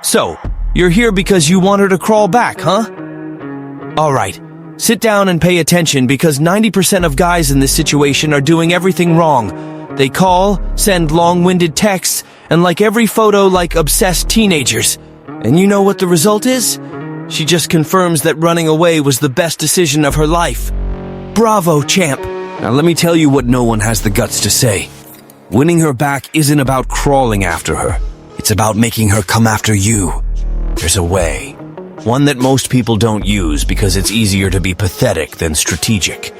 So, you're here because you want her to crawl back, huh? Alright, sit down and pay attention because 90% of guys in this situation are doing everything wrong. They call, send long-winded texts, and like every photo like obsessed teenagers. And you know what the result is? She just confirms that running away was the best decision of her life. Bravo, champ! Now let me tell you what no one has the guts to say. Winning her back isn't about crawling after her. It's about making her come after you. There's a way. One that most people don't use because it's easier to be pathetic than strategic.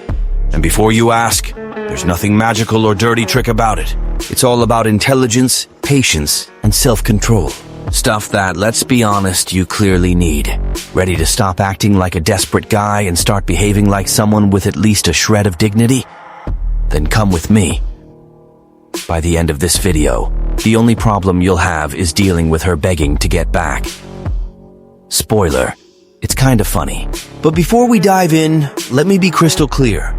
And before you ask, there's nothing magical or dirty trick about it. It's all about intelligence, patience, and self-control. Stuff that, let's be honest, you clearly need. Ready to stop acting like a desperate guy and start behaving like someone with at least a shred of dignity? Then come with me. By the end of this video, the only problem you'll have is dealing with her begging to get back. Spoiler, it's kinda funny. But before we dive in, let me be crystal clear.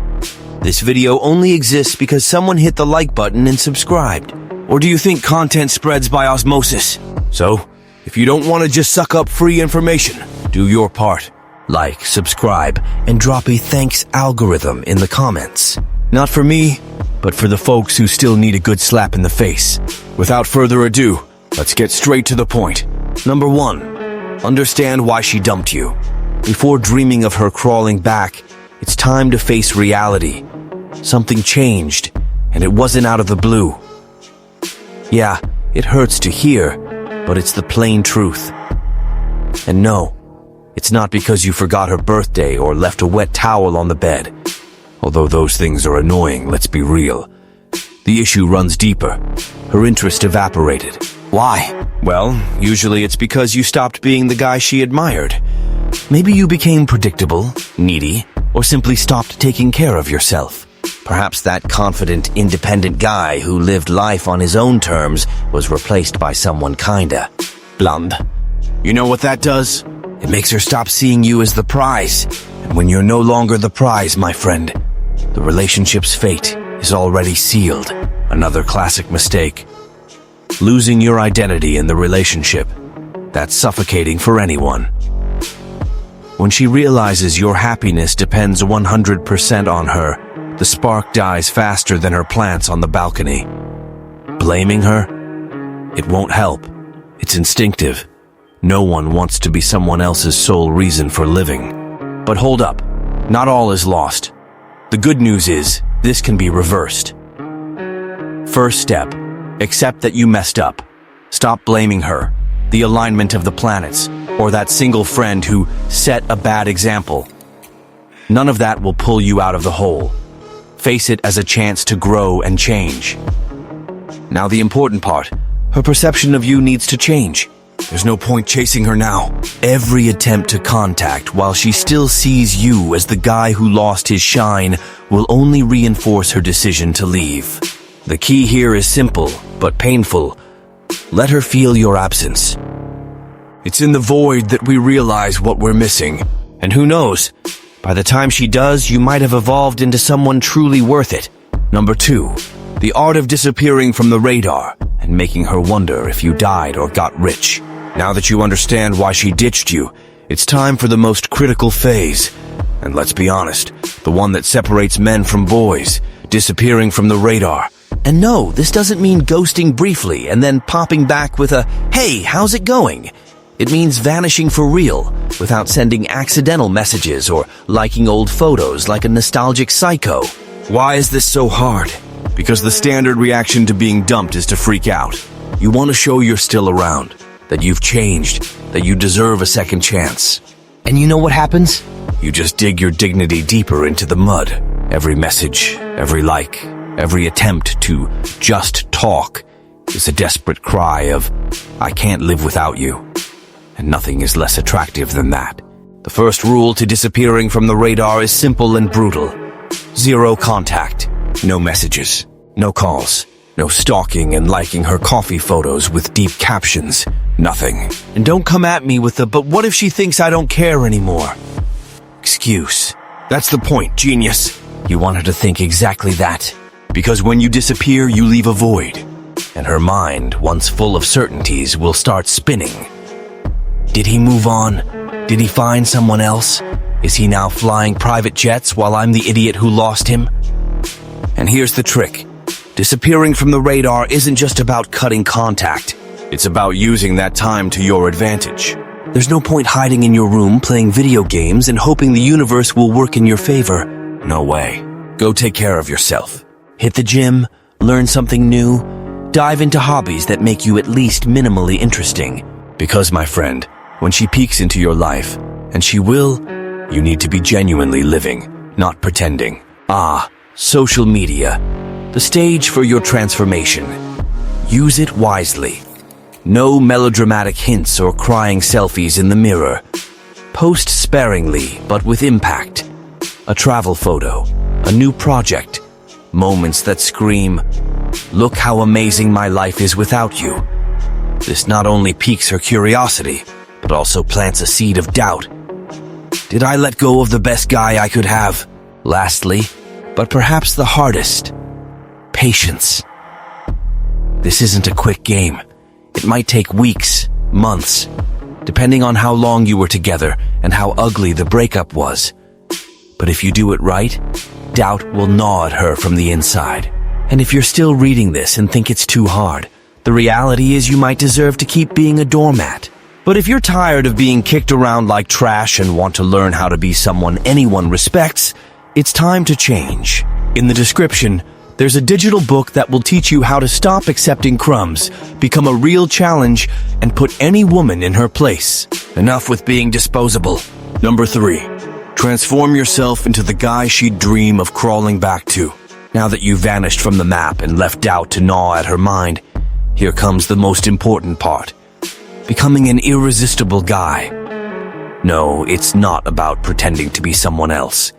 This video only exists because someone hit the like button and subscribed. Or do you think content spreads by osmosis? So, if you don't want to just suck up free information, do your part. Like, subscribe, and drop a thanks algorithm in the comments. Not for me, but for the folks who still need a good slap in the face. Without further ado, let's get straight to the point. Number 1, understand why she dumped you. Before dreaming of her crawling back, it's time to face reality. Something changed, and it wasn't out of the blue. Yeah, it hurts to hear, but it's the plain truth. And no, it's not because you forgot her birthday or left a wet towel on the bed. Although those things are annoying, let's be real. The issue runs deeper. Her interest evaporated. Why? Well, usually it's because you stopped being the guy she admired. Maybe you became predictable, needy, or simply stopped taking care of yourself. Perhaps that confident, independent guy who lived life on his own terms was replaced by someone kinda bland. You know what that does? It makes her stop seeing you as the prize. And when you're no longer the prize, my friend, the relationship's fate is already sealed. Another classic mistake. Losing your identity in the relationship. That's suffocating for anyone. When she realizes your happiness depends 100% on her, the spark dies faster than her plants on the balcony. Blaming her? It won't help. It's instinctive. No one wants to be someone else's sole reason for living. But hold up. Not all is lost. The good news is, this can be reversed. First step, accept that you messed up. Stop blaming her, the alignment of the planets, or that single friend who set a bad example. None of that will pull you out of the hole. Face it as a chance to grow and change. Now the important part, her perception of you needs to change. There's no point chasing her now. Every attempt to contact while she still sees you as the guy who lost his shine will only reinforce her decision to leave. The key here is simple, but painful. Let her feel your absence. It's in the void that we realize what we're missing. And who knows? By the time she does, you might have evolved into someone truly worth it. Number 2, the art of disappearing from the radar and making her wonder if you died or got rich. Now that you understand why she ditched you, it's time for the most critical phase. And let's be honest, the one that separates men from boys, disappearing from the radar. And no, this doesn't mean ghosting briefly and then popping back with a, "Hey, how's it going?" It means vanishing for real, without sending accidental messages or liking old photos like a nostalgic psycho. Why is this so hard? Because the standard reaction to being dumped is to freak out. You want to show you're still around, that you've changed, that you deserve a second chance. And you know what happens? You just dig your dignity deeper into the mud. Every message, every like, every attempt to just talk is a desperate cry of, "I can't live without you." And nothing is less attractive than that. The first rule to disappearing from the radar is simple and brutal. 0 contact. No messages. No calls. No stalking and liking her coffee photos with deep captions. Nothing. And don't come at me with the, "But what if she thinks I don't care anymore?" excuse. That's the point, genius. You want her to think exactly that. Because when you disappear, you leave a void. and her mind, once full of certainties, will start spinning. Did he move on? Did he find someone else? Is he now flying private jets while I'm the idiot who lost him? And here's the trick. Disappearing from the radar isn't just about cutting contact. It's about using that time to your advantage. There's no point hiding in your room playing video games and hoping the universe will work in your favor. No way. Go take care of yourself. Hit the gym, learn something new, dive into hobbies that make you at least minimally interesting. Because, my friend, when she peeks into your life, and she will, you need to be genuinely living, not pretending. Social media. The stage for your transformation. Use it wisely. No melodramatic hints or crying selfies in the mirror. Post sparingly, but with impact. A travel photo, a new project, moments that scream, "Look how amazing my life is without you." This not only piques her curiosity, but also plants a seed of doubt. Did I let go of the best guy I could have? Lastly, but perhaps the hardest, patience. This isn't a quick game. It might take weeks, months, depending on how long you were together and how ugly the breakup was. But if you do it right, doubt will gnaw at her from the inside. And if you're still reading this and think it's too hard, the reality is you might deserve to keep being a doormat. But if you're tired of being kicked around like trash and want to learn how to be someone anyone respects, it's time to change. In the description, there's a digital book that will teach you how to stop accepting crumbs, become a real challenge, and put any woman in her place. Enough with being disposable. Number 3. Transform yourself into the guy she'd dream of crawling back to. Now that you've vanished from the map and left doubt to gnaw at her mind, here comes the most important part. Becoming an irresistible guy. No, it's not about pretending to be someone else.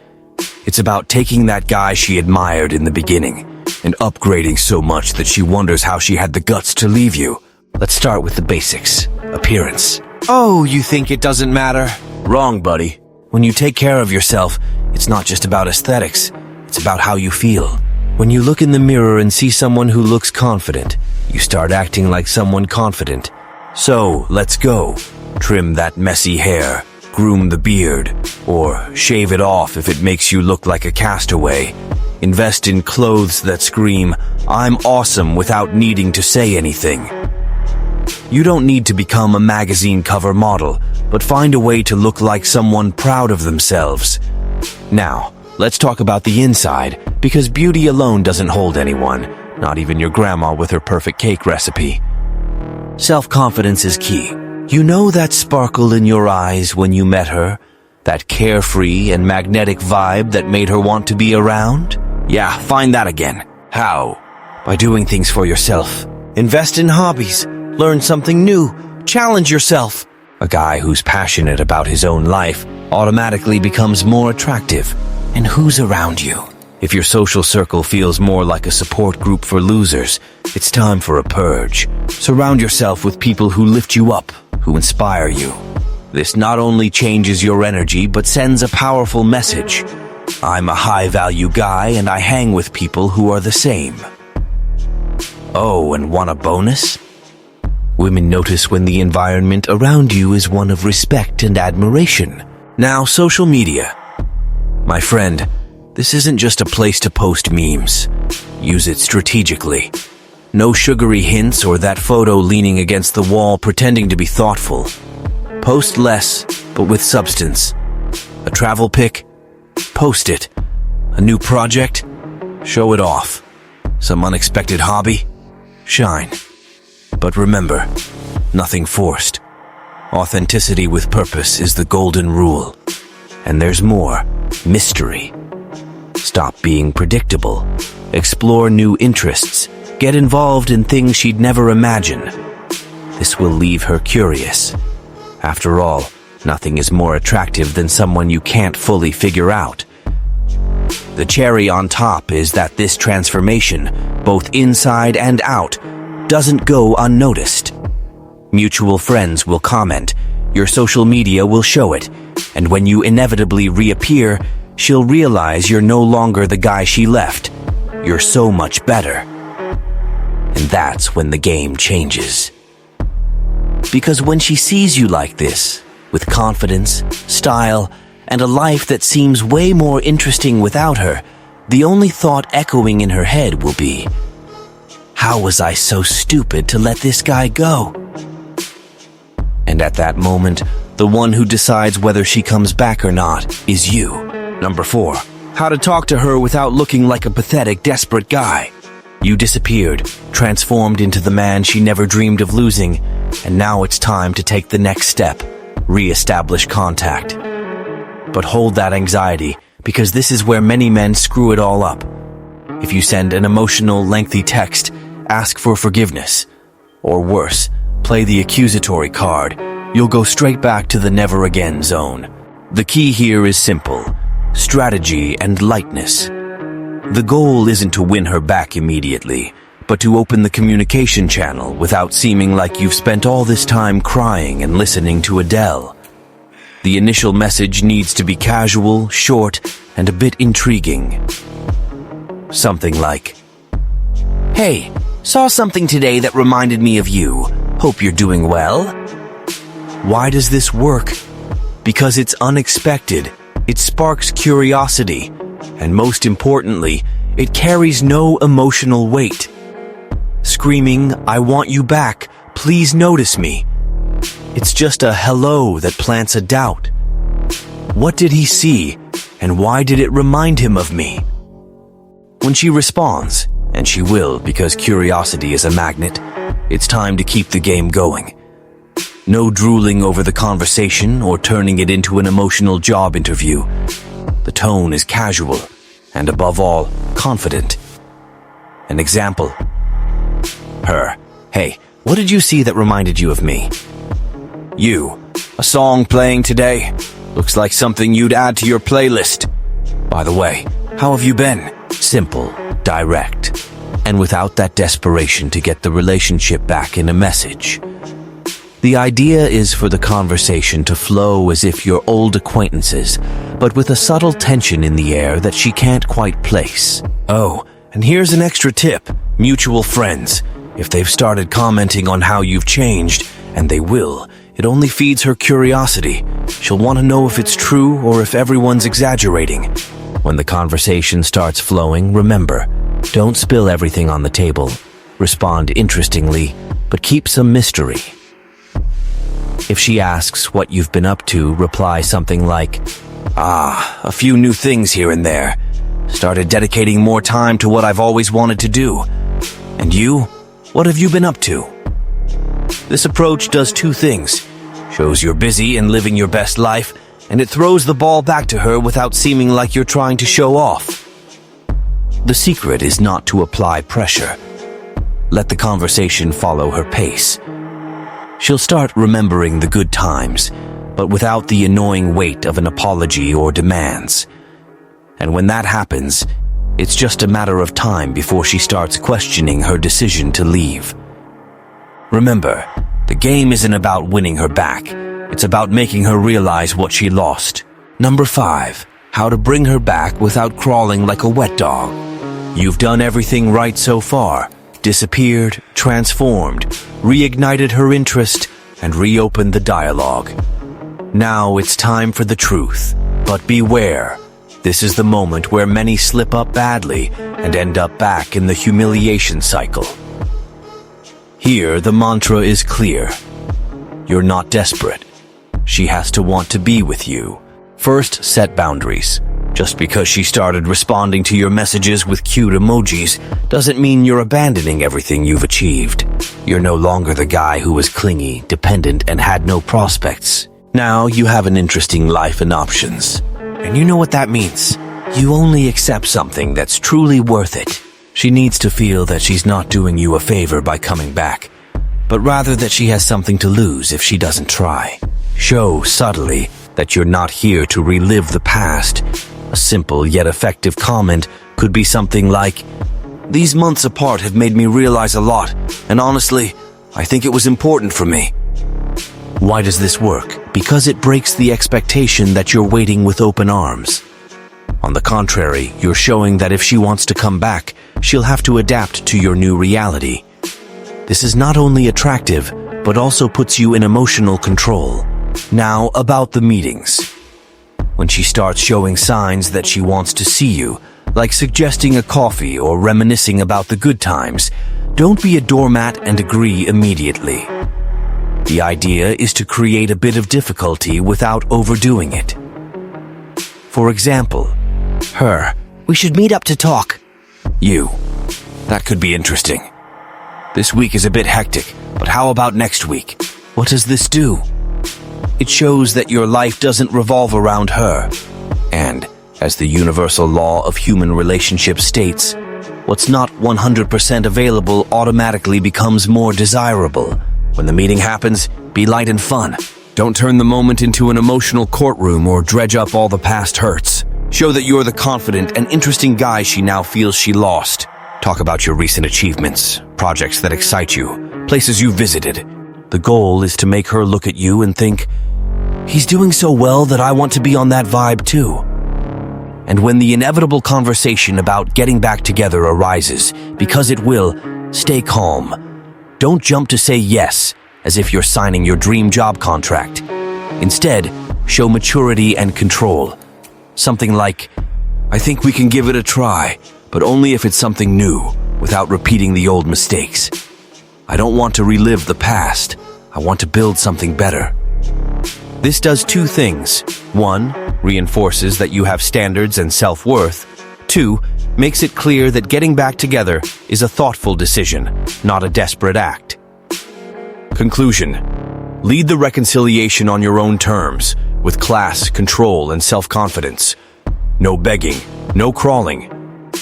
It's about taking that guy she admired in the beginning and upgrading so much that she wonders how she had the guts to leave you. Let's start with the basics. Appearance. Oh, you think it doesn't matter? Wrong, buddy. When you take care of yourself, it's not just about aesthetics. It's about how you feel. When you look in the mirror and see someone who looks confident, you start acting like someone confident. So, let's go. Trim that messy hair, groom the beard, or shave it off if it makes you look like a castaway. Invest in clothes that scream, "I'm awesome," without needing to say anything. You don't need to become a magazine cover model, but find a way to look like someone proud of themselves. Now, let's talk about the inside, because beauty alone doesn't hold anyone, not even your grandma with her perfect cake recipe. Self-confidence is key. You know that sparkle in your eyes when you met her? That carefree and magnetic vibe that made her want to be around? Yeah, find that again. How? By doing things for yourself. Invest in hobbies. Learn something new. Challenge yourself. A guy who's passionate about his own life automatically becomes more attractive. And who's around you? If your social circle feels more like a support group for losers, it's time for a purge. Surround yourself with people who lift you up, who inspire you. This not only changes your energy, but sends a powerful message. I'm a high-value guy, and I hang with people who are the same. Oh, and want a bonus? Women notice when the environment around you is one of respect and admiration. Now, social media. My friend, this isn't just a place to post memes. Use it strategically. No sugary hints or that photo leaning against the wall pretending to be thoughtful. Post less, but with substance. A travel pic? Post it. A new project? Show it off. Some unexpected hobby? Shine. But remember, nothing forced. Authenticity with purpose is the golden rule. And there's more. Mystery. Stop being predictable. Explore new interests. Get involved in things she'd never imagine. This will leave her curious. After all, nothing is more attractive than someone you can't fully figure out. The cherry on top is that this transformation, both inside and out, doesn't go unnoticed. Mutual friends will comment, your social media will show it, and when you inevitably reappear, she'll realize you're no longer the guy she left. You're so much better. And that's when the game changes. Because when she sees you like this, with confidence, style, and a life that seems way more interesting without her, the only thought echoing in her head will be, how was I so stupid to let this guy go? And at that moment, the one who decides whether she comes back or not is you. Number 4, how to talk to her without looking like a pathetic, desperate guy. You disappeared, transformed into the man she never dreamed of losing, and now it's time to take the next step, re-establish contact. But hold that anxiety, because this is where many men screw it all up. If you send an emotional, lengthy text, ask for forgiveness, or worse, play the accusatory card, you'll go straight back to the never again zone. The key here is simple: strategy and lightness. The goal isn't to win her back immediately, but to open the communication channel without seeming like you've spent all this time crying and listening to Adele. The initial message needs to be casual, short, and a bit intriguing. Something like, "Hey, saw something today that reminded me of you. Hope you're doing well." Why does this work? Because it's unexpected, it sparks curiosity, and most importantly, it carries no emotional weight. Screaming, "I want you back, please notice me." It's just a hello that plants a doubt. What did he see, and why did it remind him of me? When she responds, and she will because curiosity is a magnet, it's time to keep the game going. No drooling over the conversation or turning it into an emotional job interview. The tone is casual, and above all, confident. An example. Her, "Hey, what did you see that reminded you of me?" You, "A song playing today. Looks like something you'd add to your playlist. By the way, how have you been?" Simple, direct, and without that desperation to get the relationship back in a message. The idea is for the conversation to flow as if you're old acquaintances, but with a subtle tension in the air that she can't quite place. Oh, and here's an extra tip: mutual friends. If they've started commenting on how you've changed, and they will, it only feeds her curiosity. She'll want to know if it's true or if everyone's exaggerating. When the conversation starts flowing, remember, don't spill everything on the table. Respond interestingly, but keep some mystery. If she asks what you've been up to, reply something like, "A few new things here and there. Started dedicating more time to what I've always wanted to do. And you? What have you been up to?" This approach does two things: shows you're busy and living your best life, and it throws the ball back to her without seeming like you're trying to show off. The secret is not to apply pressure. Let the conversation follow her pace. She'll start remembering the good times, but without the annoying weight of an apology or demands. And when that happens, it's just a matter of time before she starts questioning her decision to leave. Remember, the game isn't about winning her back. It's about making her realize what she lost. Number 5, how to bring her back without crawling like a wet dog. You've done everything right so far. Disappeared, transformed, reignited her interest, and reopened the dialogue. Now it's time for the truth. But beware, this is the moment where many slip up badly and end up back in the humiliation cycle. Here, the mantra is clear. You're not desperate. She has to want to be with you. First, set boundaries. Just because she started responding to your messages with cute emojis doesn't mean you're abandoning everything you've achieved. You're no longer the guy who was clingy, dependent, and had no prospects. Now you have an interesting life and options. And you know what that means. You only accept something that's truly worth it. She needs to feel that she's not doing you a favor by coming back, but rather that she has something to lose if she doesn't try. Show subtly that you're not here to relive the past. A simple yet effective comment could be something like, "These months apart have made me realize a lot, and honestly, I think it was important for me." Why does this work? Because it breaks the expectation that you're waiting with open arms. On the contrary, you're showing that if she wants to come back, she'll have to adapt to your new reality. This is not only attractive, but also puts you in emotional control. Now, about the meetings. When she starts showing signs that she wants to see you, like suggesting a coffee or reminiscing about the good times, don't be a doormat and agree immediately. The idea is to create a bit of difficulty without overdoing it. For example, her, We should meet up to talk. you. That could be interesting. This week is a bit hectic, but how about next week? What does this do? It shows that your life doesn't revolve around her. And, as the universal law of human relationships states, what's not 100% available automatically becomes more desirable. When the meeting happens, be light and fun. Don't turn the moment into an emotional courtroom or dredge up all the past hurts. Show that you're the confident and interesting guy she now feels she lost. Talk about your recent achievements, projects that excite you, places you visited. The goal is to make her look at you and think, he's doing so well that I want to be on that vibe too. And when the inevitable conversation about getting back together arises, because it will, stay calm. Don't jump to say yes, as if you're signing your dream job contract. Instead, show maturity and control. Something like, I think we can give it a try, but only if it's something new, without repeating the old mistakes. I don't want to relive the past. I want to build something better. This does two things. 1, reinforces that you have standards and self-worth. 2, makes it clear that getting back together is a thoughtful decision, not a desperate act. Conclusion. Lead the reconciliation on your own terms, with class, control, and self-confidence. No begging, no crawling.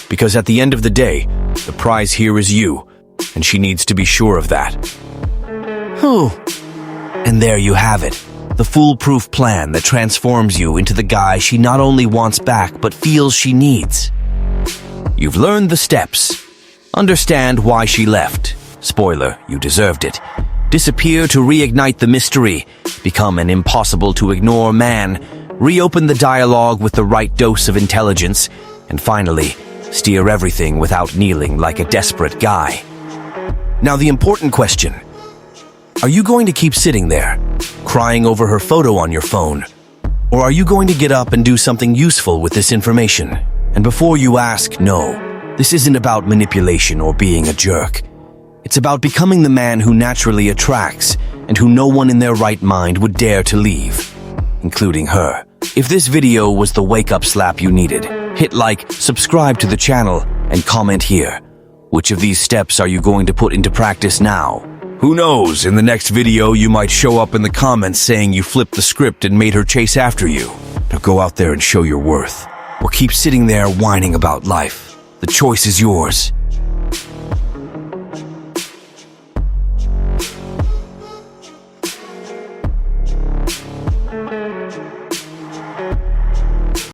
Because at the end of the day, the prize here is you, and she needs to be sure of that. Whew. And there you have it. The foolproof plan that transforms you into the guy she not only wants back, but feels she needs. You've learned the steps. Understand why she left. Spoiler, you deserved it. Disappear to reignite the mystery. Become an impossible-to-ignore man. Reopen the dialogue with the right dose of intelligence. And finally, steer everything without kneeling like a desperate guy. Now the important question. Are you going to keep sitting there, crying over her photo on your phone? Or are you going to get up and do something useful with this information? And before you ask, no, this isn't about manipulation or being a jerk. It's about becoming the man who naturally attracts and who no one in their right mind would dare to leave, including her. If this video was the wake-up slap you needed, hit like, subscribe to the channel, and comment here. Which of these steps are you going to put into practice now? Who knows, in the next video you might show up in the comments saying you flipped the script and made her chase after you. Now go out there and show your worth. Or keep sitting there whining about life. The choice is yours.